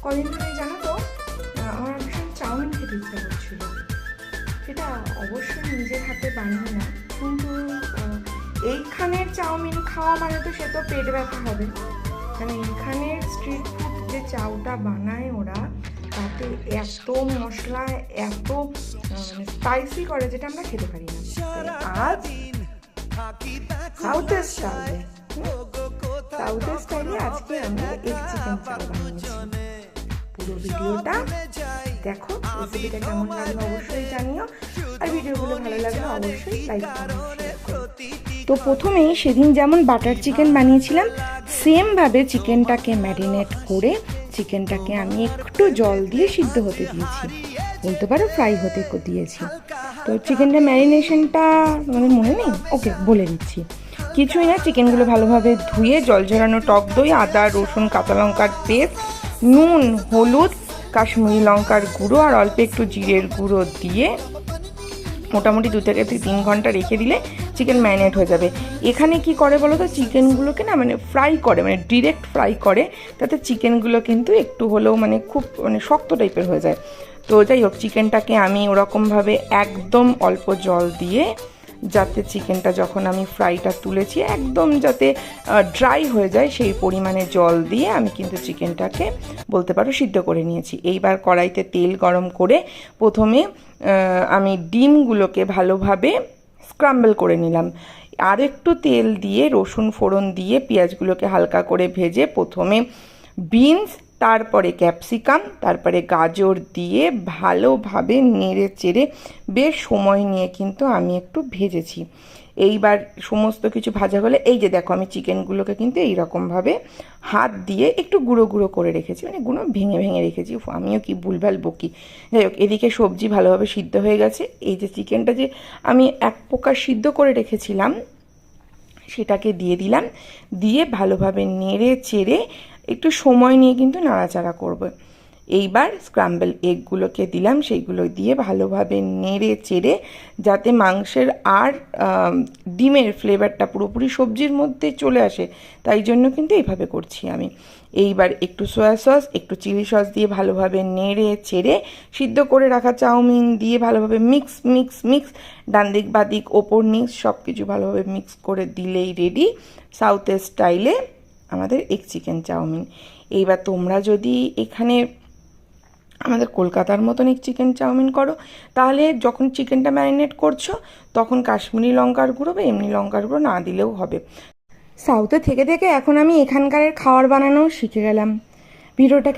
কদিন ধরে জানো তো আমার ভীষণ চাউমিন খেতে ইচ্ছা করছিল। সেটা অবশ্যই নিজের হাতে বানিয়ে না, কিন্তু এইখানের চাউমিন খাওয়া মানে তো সে তো পেট ব্যথা হবে। কারণ এইখানের স্ট্রিট ফুড যে চাউটা বানায় ওরা, তাতে এত মশলা, এত স্পাইসি করে যেটা আমরা খেতে পারি না। আজ সাউথের স্টাইলে আজকে আমি এগ চিকেন চাউ বানিয়েছি। পুরো ভিডিওটা দেখো, রেসিপিটা কেমন লাগলো অবশ্যই জানিও, আর ভিডিওগুলো ভালো লাগলে অবশ্যই লাইক করো। তো প্রথমেই সেদিন যেমন বাটার চিকেন বানিয়েছিলাম, সেমভাবে চিকেনটাকে ম্যারিনেট করে চিকেনটাকে আমি একটু জল দিয়ে সিদ্ধ হতে দিয়েছি, বলতে পারো ফ্রাই হতে দিয়েছি। তো চিকেনটা ম্যারিনেশনটা মানে মনে নেই, ওকে বলে দিচ্ছি। কিছুই না, চিকেনগুলো ভালোভাবে ধুয়ে জল ঝরানো টক দই, আদা রসুন কাঁচা লঙ্কার পেস্ট, নুন হলুদ কাশ্মীরি লঙ্কার গুঁড়ো আর অল্প একটু জিরের গুঁড়ো দিয়ে মোটামুটি 2 থেকে 3 ঘন্টা রেখে দিলে চিকেন ম্যারিনেট হয়ে যাবে। এখানে কি করে বলো তো, চিকেনগুলোকে না মানে ফ্রাই করে, মানে ডিরেক্ট ফ্রাই করে, তাতে চিকেনগুলো কিন্তু একটু হলেও মানে খুব মানে শক্ত টাইপের হয়ে যায়। তো যাই হোক, চিকেনটাকে আমি ওরকমভাবে একদম অল্প জল দিয়ে, যাতে চিকেনটা যখন আমি ফ্রাইটা তুলেছি একদম যাতে ড্রাই হয়ে যায় সেই পরিমাণে জল দিয়ে আমি কিন্তু চিকেনটাকে বলতে পারো সিদ্ধ করে নিয়েছি। এইবার কড়াইতে তেল গরম করে প্রথমে আমি ডিমগুলোকে ভালোভাবে স্ক্রাম্বল করে নিলাম। আর একটু তেল দিয়ে রসুন ফোড়ন দিয়ে পেঁয়াজগুলোকে হালকা করে ভেজে প্রথমে বিনস, তারপরে ক্যাপসিকাম, তারপরে গাজর দিয়ে ভালোভাবে নেড়ে চেড়ে বেশ সময় নিয়ে কিন্তু আমি একটু ভেজেছি। এইবার সমস্ত কিছু ভাজা হলে এই যে দেখো, আমি চিকেনগুলোকে কিন্তু এইরকমভাবে হাত দিয়ে একটু গুঁড়ো গুঁড়ো করে রেখেছি, মানে গুঁড়ো ভেঙে ভেঙে রেখেছি। আমিও কি ভুলভাল বকি। যাই হোক, এদিকে সবজি ভালোভাবে সিদ্ধ হয়ে গেছে। এই যে চিকেনটা যে আমি এক প্রকার সিদ্ধ করে রেখেছিলাম সেটাকে দিয়ে দিলাম, দিয়ে ভালোভাবে নেড়ে চেড়ে একটু সময় নিয়ে কিন্তু নাড়াচাড়া করবে। এইবার স্ক্রাম্বল এগগুলোকে দিলাম, সেইগুলো দিয়ে ভালোভাবে নেড়ে চেড়ে যাতে মাংসের আর ডিমের ফ্লেভারটা পুরোপুরি সবজির মধ্যে চলে আসে, তাই জন্য কিন্তু এইভাবে করছি আমি। এইবার একটু সয়া সস, একটু চিলি সস দিয়ে ভালোভাবে নেড়ে চেড়ে সিদ্ধ করে রাখা চাউমিন দিয়ে ভালোভাবে মিক্স মিক্স মিক্স, ডান দিক বাদিক ওপর নিচ সব কিছু ভালোভাবে মিক্স করে দিলেই রেডি সাউথের স্টাইলে আমাদের এগ চিকেন চাউমিন। এইবার তোমরা যদি এখানে আমাদের কলকাতার মতন এক চিকেন চাউমিন করো, তাহলে যখন চিকেনটা ম্যারিনেট করছো তখন কাশ্মীরি লঙ্কার গুঁড়ো বা এমনি লঙ্কার গুঁড়ো না দিলেও হবে। সাউথে থেকে থেকে এখন আমি এখানকার খাবার বানানো শিখে গেলাম। ভিডিওটা